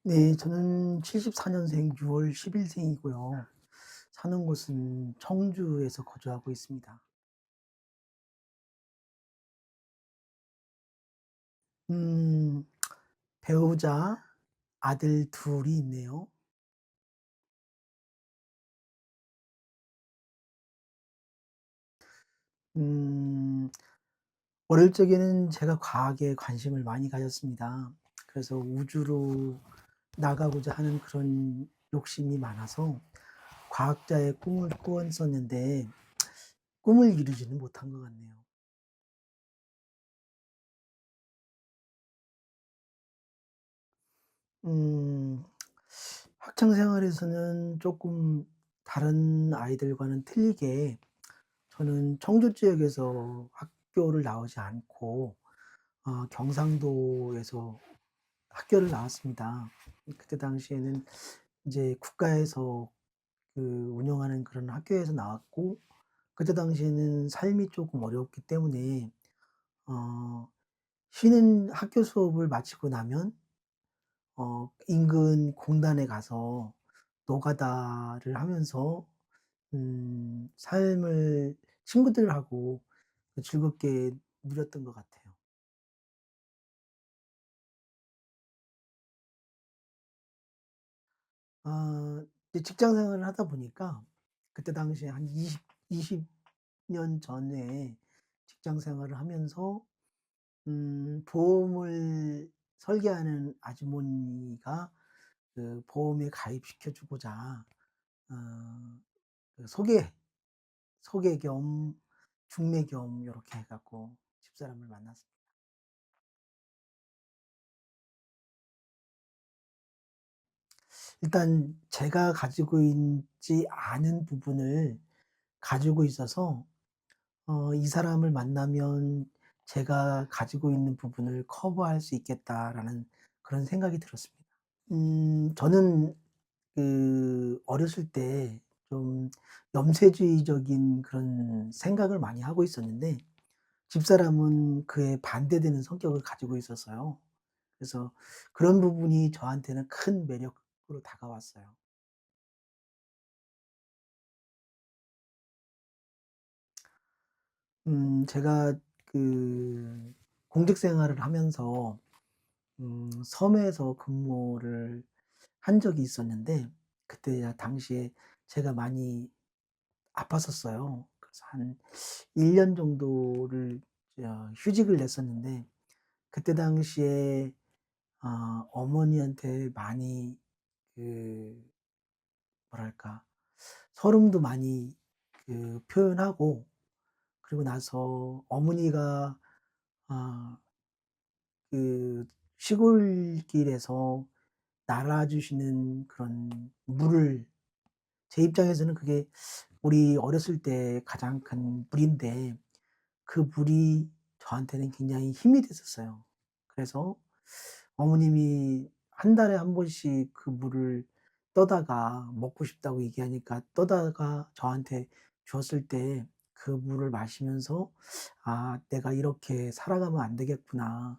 네. 저는 74 년생 6월 10일 생이고요. 사는 곳은 청주에서 거주하고 있습니다. 음 배우자, 아들 둘이 있네요. 음 어릴 적에는 제가 과학에 관심을 많이 가졌습니다. 그래서 우주로 나가고자 하는 그런 욕심이 많아서 과학자의 꿈을 꾸었었는데 꿈을 이루지는 못한 것 같네요. 음 학창 생활에서는 쪼끔 다른 아이들과는 틀리게 저는 청주 지역에서 학교를 나오지 않고 경상도에서 학교를 나왔습니다. 그때 당시에는 인제 국가에서 그 운영하는 그런 학교에서 나왔고, 그때 당시에는 삶이 쪼금 어려웠기 때문에 어 쉬는 학교 수업을 마치고 나면 인근 공단에 가서 노가다를 하면서 삶을 친구들하고 즐겁게 누렸던 것 같아요. 이제 직장 생활을 하다 보니까 그때 당시에 한 20년 전에 직장 생활을 하면서 보험을 설계하는 아주머니가 그 보험에 가입시켜 주고자 어 그 소개 겸 중매 겸 요렇게 해 갖고 집사람을 만났습니다. 일단 제가 가지고 있지 않은 부분을 가지고 있어서 이 사람을 만나면 제가 가지고 있는 부분을 커버할 수 있겠다라는 그런 생각이 들었습니다. 저는 어렸을 때 좀 염세주의적인 그런 생각을 많이 하고 있었는데, 집사람은 그에 반대되는 성격을 가지고 있었어요. 그래서 그런 부분이 저한테는 큰 매력으로 다가왔어요. 제가 그 공직 생활을 하면서 섬에서 근무를 한 적이 있었는데, 그때 당시에 제가 많이 아팠었어요. 그래서 한 1년 정도를 휴직을 냈었는데, 그때 당시에 어머니한테 많이 그 뭐랄까 서름도 많이 표현하고, 그리고 나서 어머니가 아 그 시골길에서 날아 주시는 그런 물을, 제 입장에서는 그게 우리 어렸을 때 가장 큰 물인데 그 물이 저한테는 굉장히 힘이 됐었어요. 그래서 어머님이 한 달에 한 번씩 그 물을 떠다가 먹고 싶다고 얘기하니까 떠다가 저한테 줬을 때 그 물을 마시면서 '아 내가 이렇게 살아가면 안 되겠구나.'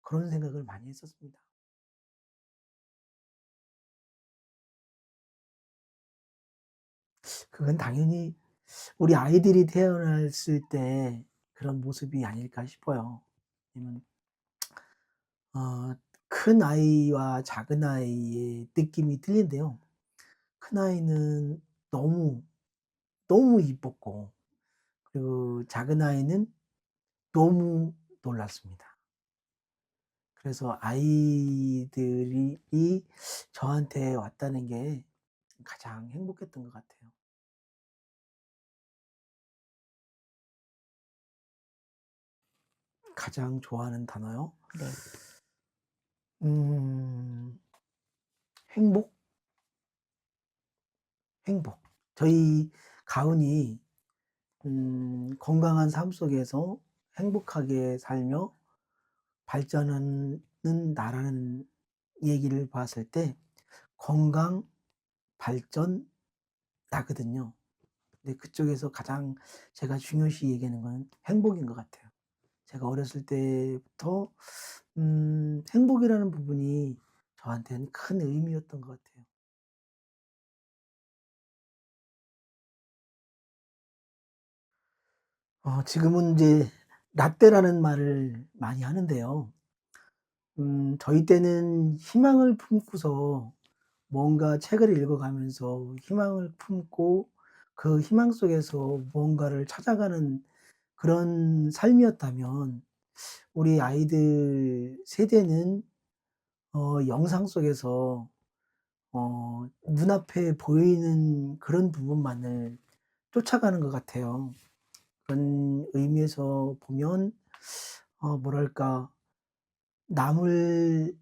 그런 생각을 많이 했었습니다. 그건 당연히 우리 아이들이 태어났을 때 그런 모습이 아닐까 싶어요. 왜냐면 어 큰 아이와 작은 아이의 느낌이 틀린데요. 큰아이는 너무, 너무 이뻤고, 그리고 작은 아이는 너무 놀랐습니다. 그래서 아이들이 저한테 왔다는 게 가장 행복했던 것 같아요. 가장 좋아하는 단어요? 네. 음 행복? 행복. 저희 가훈이 건강한 삶 속에서 행복하게 살며 발전하는 나라는 얘기를 봤을 때 건강, 발전, 나거든요. 근데 그쪽에서 가장 제가 중요시 여기는 건 행복인 것 같아요. 제가 어렸을 때부터 행복이라는 부분이 저한테는 큰 의미였던 것 같아요. 지금은 이제 라떼라는 말을 많이 하는데요. 저희 때는 희망을 품고서 뭔가 책을 읽어가면서 희망을 품고 그 희망 속에서 무언가를 찾아가는 그런 삶이었다면, 우리 아이들 세대는 영상 속에서 눈앞에 보이는 그런 부분만을 쫓아가는 것 같아요. 그런 의미에서 보면 뭐랄까, 남을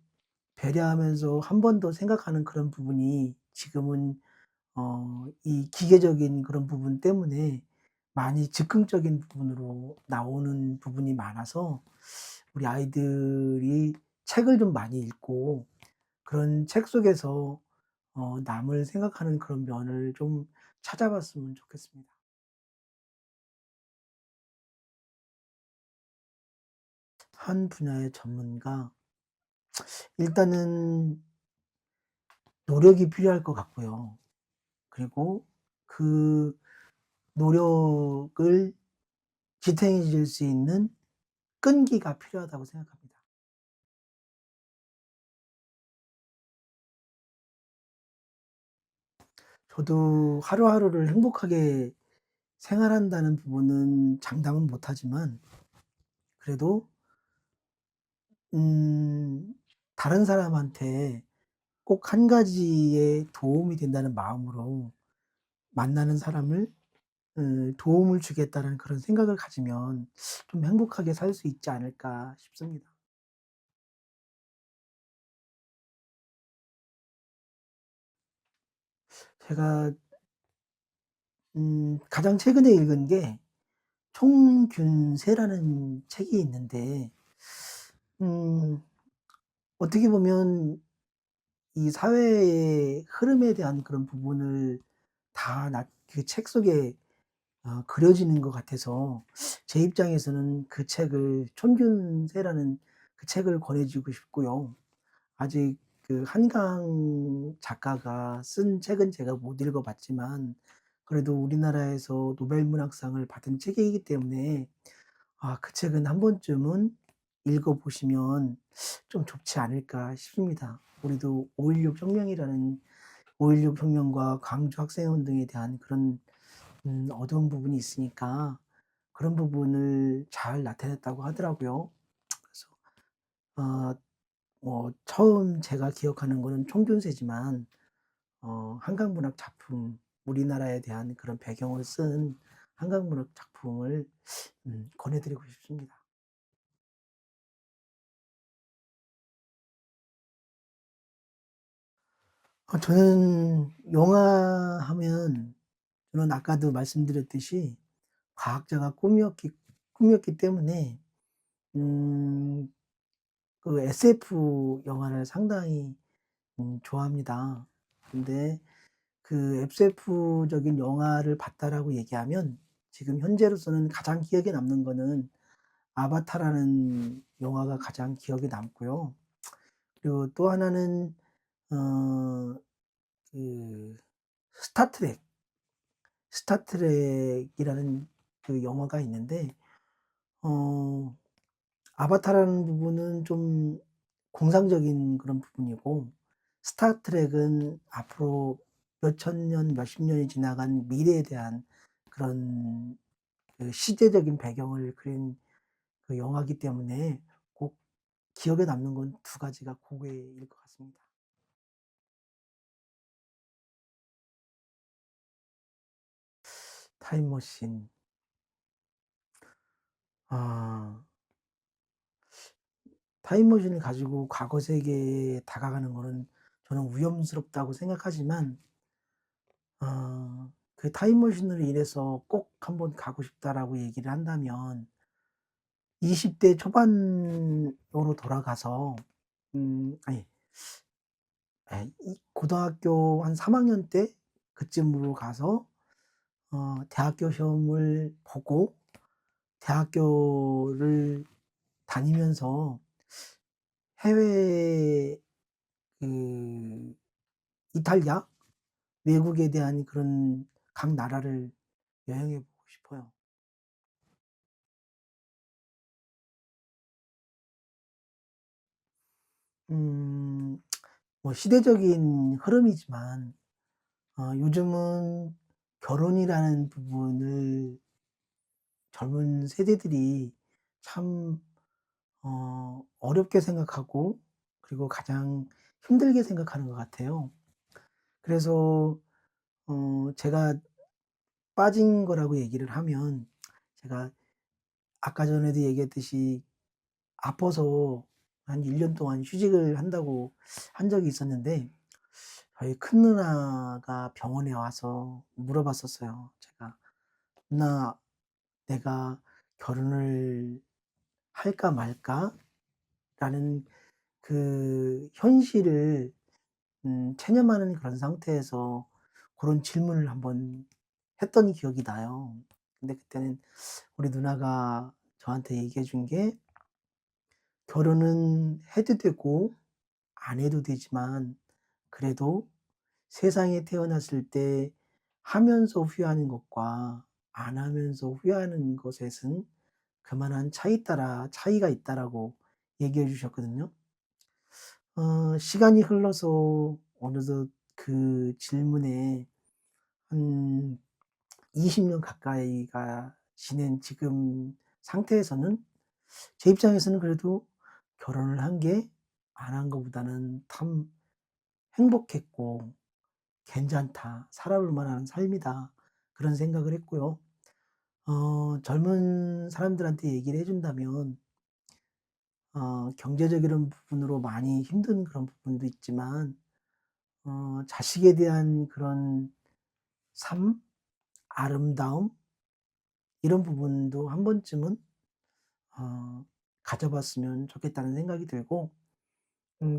배려하면서 한 번 더 생각하는 그런 부분이 지금은 이 기계적인 그런 부분 때문에 많이 즉흥적인 부분으로 나오는 부분이 많아서, 우리 아이들이 책을 좀 많이 읽고 그런 책 속에서 남을 생각하는 그런 면을 좀 찾아봤으면 좋겠습니다. 한 분야의 전문가, 일단은 노력이 필요할 것 같고요. 그리고 그 노력을 지탱해 줄 수 있는 끈기가 필요하다고 생각합니다. 저도 하루하루를 행복하게 생활한다는 부분은 장담은 못하지만, 그래도 음 다른 사람한테 꼭 한 가지에 도움이 된다는 마음으로 만나는 사람을 도움을 주겠다는 그런 생각을 가지면 좀 행복하게 살 수 있지 않을까 싶습니다. 제가 가장 최근에 읽은 게 총균세라는 책이 있는데, 음 어떻게 보면 이 사회의 흐름에 대한 그런 부분을 다 그 책 속에 그려지는 것 같아서, 제 입장에서는 그 책을, 촌균세라는 그 책을 권해 주고 싶고요. 아직 그 한강 작가가 쓴 책은 제가 못 읽어 봤지만, 그래도 우리나라에서 노벨 문학상을 받은 책이기 때문에 그 책은 한 번쯤은 읽어 보시면 좀 좋지 않을까 싶습니다. 우리도 5.16 혁명이라는, 5.16 혁명과 광주 학생운동에 대한 그런 어두운 부분이 있으니까 그런 부분을 잘 나타냈다고 하더라고요. 그래서 어 처음 제가 기억하는 거는 총균세지만, 한강문학 작품, 우리나라에 대한 그런 배경을 쓴 한강문학 작품을 권해 드리고 싶습니다. 저는 영화 하면, 저는 아까도 말씀드렸듯이 과학자가 꿈이었기 때문에 음 그 SF 영화를 상당히 좋아합니다. 근데 그 SF적인 영화를 봤다라고 얘기하면, 지금 현재로서는 가장 기억에 남는 거는 아바타라는 영화가 가장 기억에 남고요. 그리고 또 하나는 어 그 스타트랙, 스타트랙이라는 그 영화가 있는데, 어 아바타라는 부분은 좀 공상적인 그런 부분이고, 스타트랙은 앞으로 몇천 년, 몇십 년이 지나간 미래에 대한 그런 그 시대적인 배경을 그린 그 영화이기 때문에 꼭 기억에 남는 건 두 가지가 고거일 것 같습니다. 타임머신. 아 타임머신을 가지고 과거 세계에 다가가는 거는 저는 위험스럽다고 생각하지만, 그 타임머신으로 인해서 꼭 한번 가고 싶다라고 얘기를 한다면, 20대 초반으로 돌아가서 아니, 이 고등학교 한 3 학년 때 그쯤으로 가서 대학교 시험을 보고 대학교를 다니면서 해외 그 이탈리아, 외국에 대한 그런 각 나라를 여행해 보고 싶어요. 음 뭐 시대적인 흐름이지만 요즘은 결혼이라는 부분을 젊은 세대들이 참 어렵게 생각하고, 그리고 가장 힘들게 생각하는 것 같아요. 그래서 제가 빠진 거라고 얘기를 하면, 제가 아까 전에도 얘기했듯이 아파서 한 1년 동안 휴직을 한다고 한 적이 있었는데, 저희 큰 누나가 병원에 와서 물어봤었어요. 제가 "누나, 내가 결혼을 할까 말까?"라는 그 현실을 체념하는 그런 상태에서 고런 질문을 한번 했던 기억이 나요. 근데 그때는 우리 누나가 저한테 얘기해 준 게, "결혼은 해도 되고 안 해도 되지만, 그래도 세상에 태어났을 때 하면서 후회하는 것과 안 하면서 후회하는 것에는 그만한 차이가 있다."라고 얘기해 주셨거든요. 시간이 흘러서 어느덧 그 질문에 한 20년 가까이가 지낸 지금 상태에서는, 제 입장에서는 그래도 '결혼을 한 게 안 한 거보다는 참 행복했고 괜찮다. 살아볼 만한 삶이다.' 그런 생각을 했고요. 젊은 사람들한테 얘기를 해 준다면, 경제적인 부분으로 많이 힘든 그런 부분도 있지만, 자식에 대한 그런 삶, 아름다움, 이런 부분도 한 번쯤은 어 가져 봤으면 좋겠다는 생각이 들고,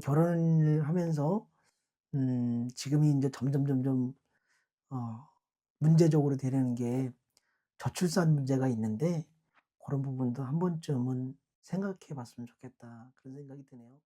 결혼을 하면서 지금이 인제 점점 어 문제적으로 되는 게 저출산 문제가 있는데, 고런 부분도 한 번쯤은 생각해 봤으면 좋겠다, 그런 생각이 드네요.